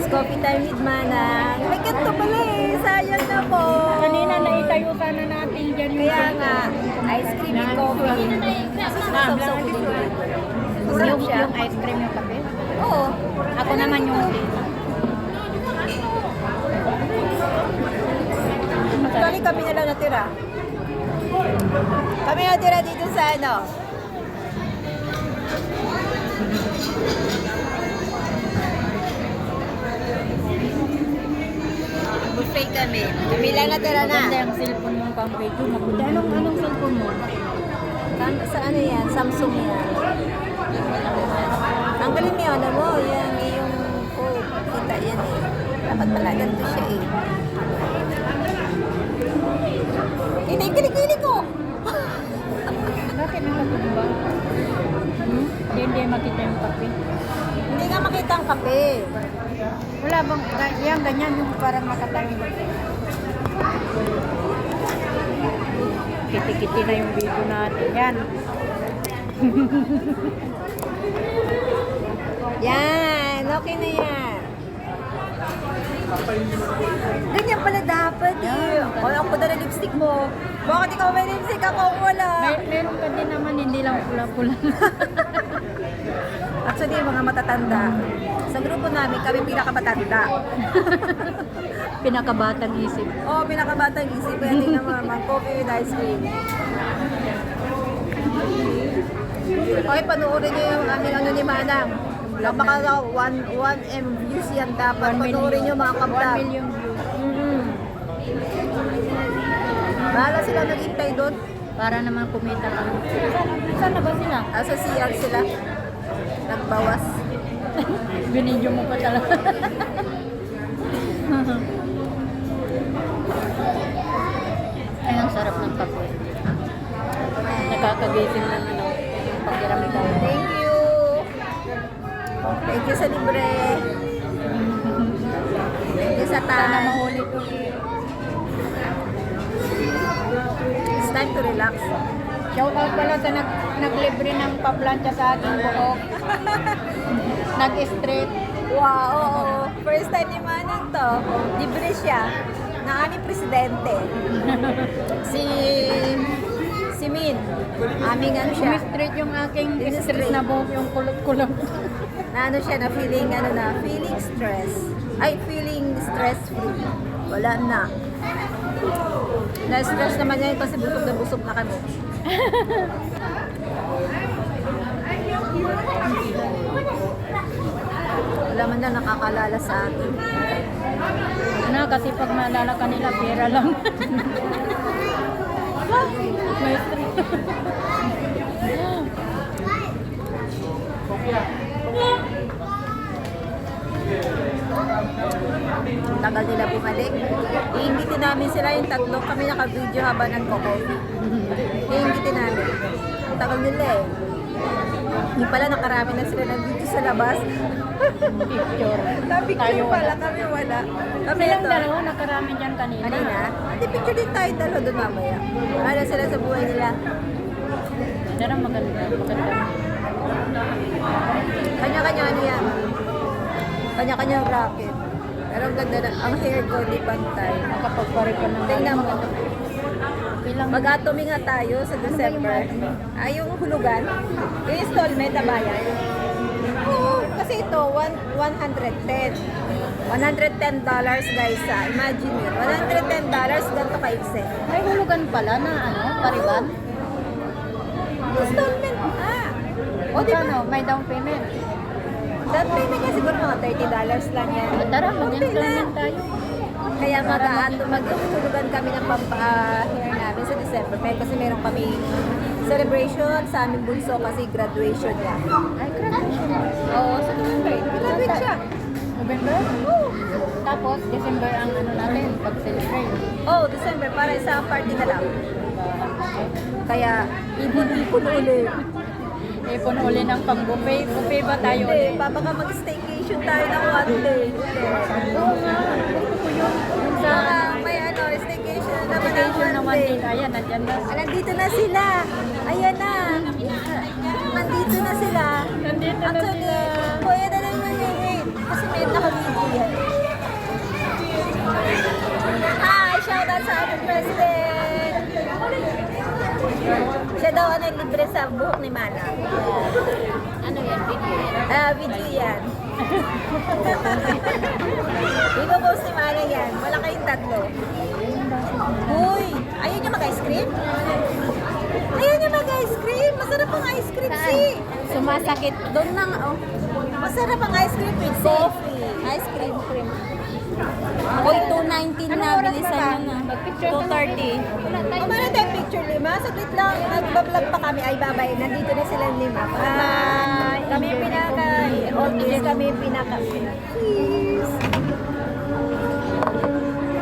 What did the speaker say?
coffee time with Manang. May ganito pala eh. Sayang na po. Kanina naitayo sana natin dyan yung Kaya nga, ice cream with coffee. Sasawsaw ko din dito. Sarap siya. yung ice cream yung kape. Oo. Ako naman yung Actually, kami na lang natira. Kami natira dito sa ano. Buffet kami. Kami lang natira na. maganda yung cellphone mong pang-video. Mabuti. Anong cellphone mo? Sa ano yan? Samsung yan. Tanggalin mo yun, ano mo? Yan, yung kita yan eh. Dapat pala ganito siya eh. Kinig ko! Bakit nakatulog ba? Hindi makita yung kape. Hindi nga makita ang kape. Wala bang, yan, ganyan yung parang makatangin. Kiti-kiti na yung video natin. Yan. Yan, okay na yan. Ganyan pala dapat eh. O, ako na lipstick mo. Bakit ikaw may lipstick? Ako wala. Meron ka din naman, hindi lang pula-pula. Actually, yung mga matatanda. Sa grupo namin, kami pinakamatanda. Pinakabatang isip. Oo, pinakabatang isip. Pwede naman mag-coffee with ice cream. Okay, panoorin niyo yung aming ano ni Manang. Baka daw 1M views yan dapat. Panoorin niyo mga 1 kablog. million views. Bahala sila naghintay doon. Para naman kumita ka. Saan na ba sila? Sa CR sila. Nagbawas. Binidyo mo pa talaga. Ay, ang sarap ng kape. Nakakagising ng ano, yung pakiramdam. Thank you. Thank you sa libre. Thank you sa Sana time. mahuli ko. It's time to relax. Shout out pala sa naglibre ng paplantsa sa ating buhok. Nag-straight. Wow, oo. First time ni Manang to. Libre siya. Na aming presidente. Si Min. Aming ano siya. Straight yung aking Straight. stress na buhok, yung kulot-kulot. Na ano siya, na feeling ano na, feeling stress. Ay, feeling stress free. Wala na. Na-stress naman yan kasi busog na kami. Wala man na nakakalala sa akin. Na, kasi pag maalala ka nila, pera lang. May stress. Tagal nila bumalik. Iingitin namin sila yung tatlo. Kami naka-video habang nagko-coffee. Iingitin namin. Ang tagal nila eh. Hindi pala nakarami na sila ng video sa labas. Picture. Na-picture pala kami wala. Kami Silang ito. dalawa, nakarami dyan kanina. Kanina? Hindi, picture din tayo dalawa doon mamaya. Wala sila sa buhay nila. Pero maganda. Kanya-kanya ano yan. Kanya-kanya ang racket. Pero ang ganda na, ang hair ko di pantay. Nakapagpare ka ng Tingnan mo. Bilang Mag-atomy nga tayo sa December. Ay, yung hulugan. Yung installment na bayan. Oo, kasi ito, 110. $110 guys ah. Imagine yun. $110 ganito kaigse. may hulugan pala na ano, pariban. Installment ah. O di ba? May down payment. Down payment niya siguro mga $30 lang yan. Tara, Okay mag-installment lang. tayo. Kaya magtutulugan kami ng hair namin sa December. Kasi meron kami celebration sa aming bunso kasi graduation niya. Ay, graduation. Oo, sa November. Graduate siya. November? Tapos, December ang ano natin, pag-celebrate. Oh, December. Para sa party na lang. Kaya, ipon-ipon ulit. Ipon uli ng pang-buffet. Buffet ba tayo Hindi, ulit? baka mag-staycation tayo ng one day. Oo nga. Gusto ko yun. Yung sa Saka may ano, staycation naman ng vacation na one one day. day. Ayan, nandyan na. Ah, nandito na sila. Ayan na. Nandito na sila. Nandito na Actually, sila. kuya na lang yung wait. Kasi may naka-video yan. ating president. Siya daw ang libre sa buhok ni Mana. Ano yan? Video yan? Video yan. Ipo-post ni Mana yan. Wala kayong tatlo. Uy! Ayaw niya mag-ice cream? Ayaw niya mag-ice cream? Masarap ang ice cream, Saan? si. Sumasakit. Doon lang, oh. Masarap ang ice cream with coffee. Ice cream. Uy, 219 na. Bilisan nyo na. 230. Kumana tayong picture, Lima. Saglit lang. Nagbablog pa kami. Ay, babay. Nandito na sila, Lima. Bye! Kami yung pinaka... Always kami yung pinaka... Cheese!